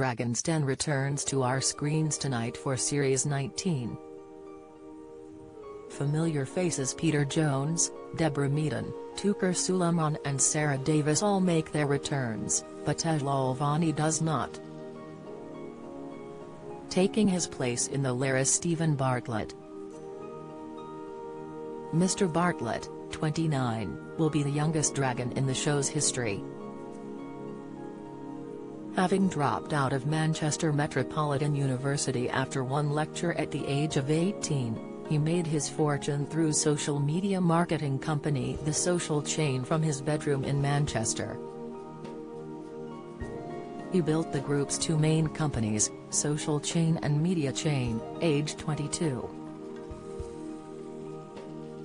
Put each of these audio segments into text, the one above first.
Dragon's Den returns to our screens tonight for Series 19. Familiar faces Peter Jones, Deborah Meaden, Tucker Suleiman and Sarah Davis all make their returns, but Tej Lalvani does not. Taking his place in the lair is Stephen Bartlett. Mr. Bartlett, 29, will be the youngest dragon in the show's history. Having dropped out of Manchester Metropolitan University after one lecture at the age of 18, he made his fortune through social media marketing company The Social Chain from his bedroom in Manchester. He built the group's two main companies, Social Chain and Media Chain, aged 22.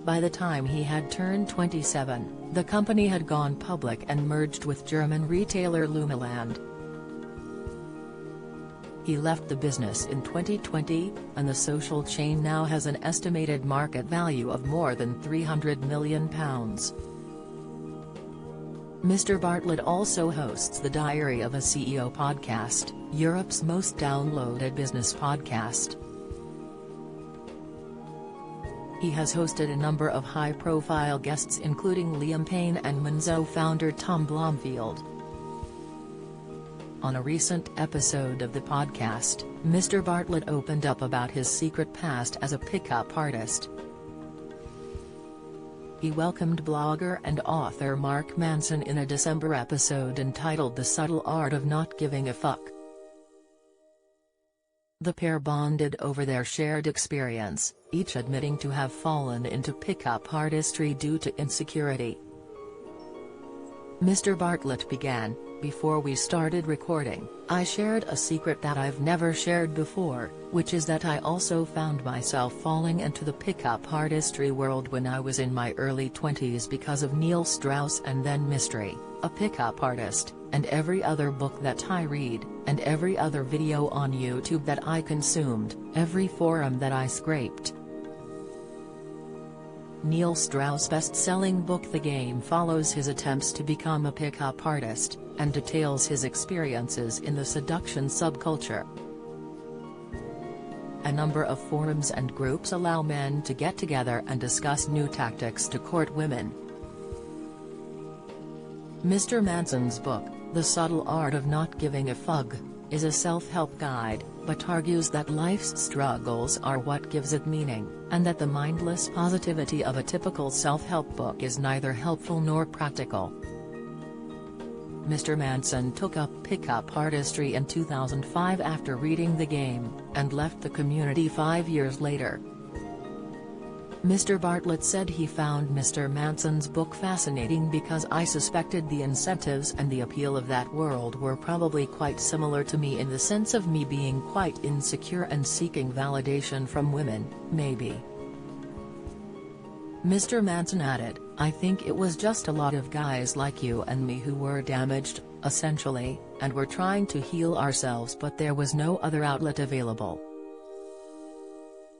By the time he had turned 27, the company had gone public and merged with German retailer Lumaland. He left the business in 2020, and the Social Chain now has an estimated market value of more than £300 million. Mr. Bartlett also hosts the Diary of a CEO podcast, Europe's most downloaded business podcast. He has hosted a number of high-profile guests including Liam Payne and Monzo founder Tom Blomfield. On a recent episode of the podcast, Mr. Bartlett opened up about his secret past as a pickup artist. He welcomed blogger and author Mark Manson in a December episode entitled The Subtle Art of Not Giving a Fuck. The pair bonded over their shared experience, each admitting to have fallen into pickup artistry due to insecurity. Mr. Bartlett began, "Before we started recording, I shared a secret that I've never shared before, which is that I also found myself falling into the pickup artistry world when I was in my early 20s because of Neil Strauss and then Mystery, a pickup artist, and every other book that I read, and every other video on YouTube that I consumed, every forum that I scraped." Neil Strauss' best-selling book The Game follows his attempts to become a pickup artist, and details his experiences in the seduction subculture. A number of forums and groups allow men to get together and discuss new tactics to court women. Mr. Manson's book, The Subtle Art of Not Giving a Fuck, is a self-help guide, but argues that life's struggles are what gives it meaning, and that the mindless positivity of a typical self-help book is neither helpful nor practical. Mr. Manson took up pickup artistry in 2005 after reading The Game, and left the community 5 years later. Mr. Bartlett said he found Mr. Manson's book fascinating because I suspected the incentives and the appeal of that world were probably quite similar to me in the sense of me being quite insecure and seeking validation from women, maybe. Mr. Manson added, "I think it was just a lot of guys like you and me who were damaged, essentially, and were trying to heal ourselves but there was no other outlet available."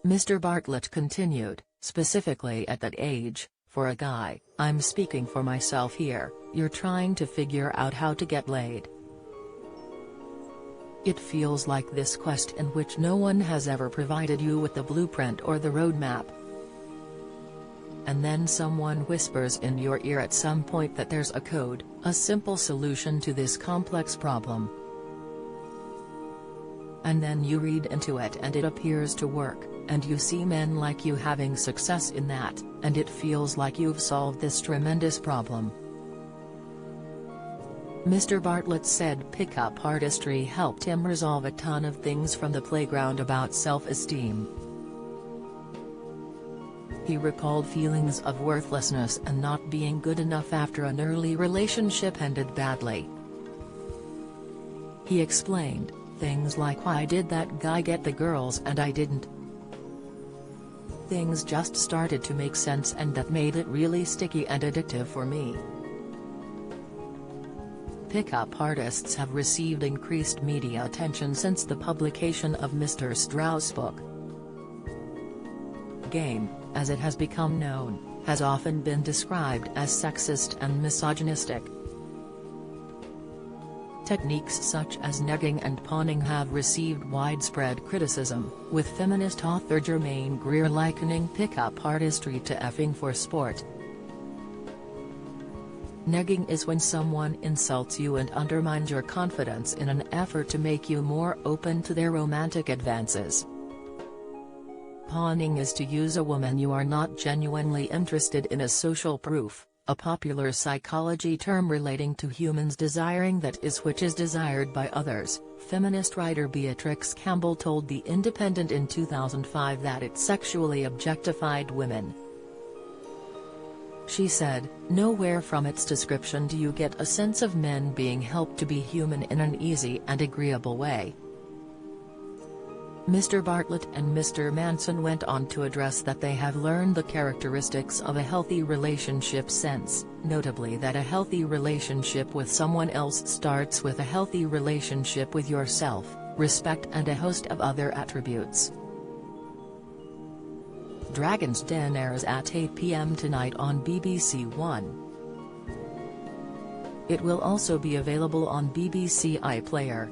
Mr. Bartlett continued, "Specifically at that age, for a guy, I'm speaking for myself here, you're trying to figure out how to get laid. It feels like this quest in which no one has ever provided you with the blueprint or the roadmap. And then someone whispers in your ear at some point that there's a code, a simple solution to this complex problem. And then you read into it and it appears to work, and you see men like you having success in that, and it feels like you've solved this tremendous problem." Mr. Bartlett said pickup artistry helped him resolve a ton of things from the playground about self-esteem. He recalled feelings of worthlessness and not being good enough after an early relationship ended badly. He explained, "Things like why did that guy get the girls and I didn't? Things just started to make sense and that made it really sticky and addictive for me." Pickup artists have received increased media attention since the publication of Mr. Strauss' book. Game, as it has become known, has often been described as sexist and misogynistic. Techniques such as negging and pawning have received widespread criticism, with feminist author Germaine Greer likening pickup artistry to effing for sport. Negging is when someone insults you and undermines your confidence in an effort to make you more open to their romantic advances. Pawning is to use a woman you are not genuinely interested in as social proof, a popular psychology term relating to humans desiring that is which is desired by others. Feminist writer Beatrix Campbell told The Independent in 2005 that it sexually objectified women. She said, "Nowhere from its description do you get a sense of men being helped to be human in an easy and agreeable way." Mr. Bartlett and Mr. Manson went on to address that they have learned the characteristics of a healthy relationship since, notably that a healthy relationship with someone else starts with a healthy relationship with yourself, respect and a host of other attributes. Dragon's Den airs at 8 p.m. tonight on BBC One. It will also be available on BBC iPlayer.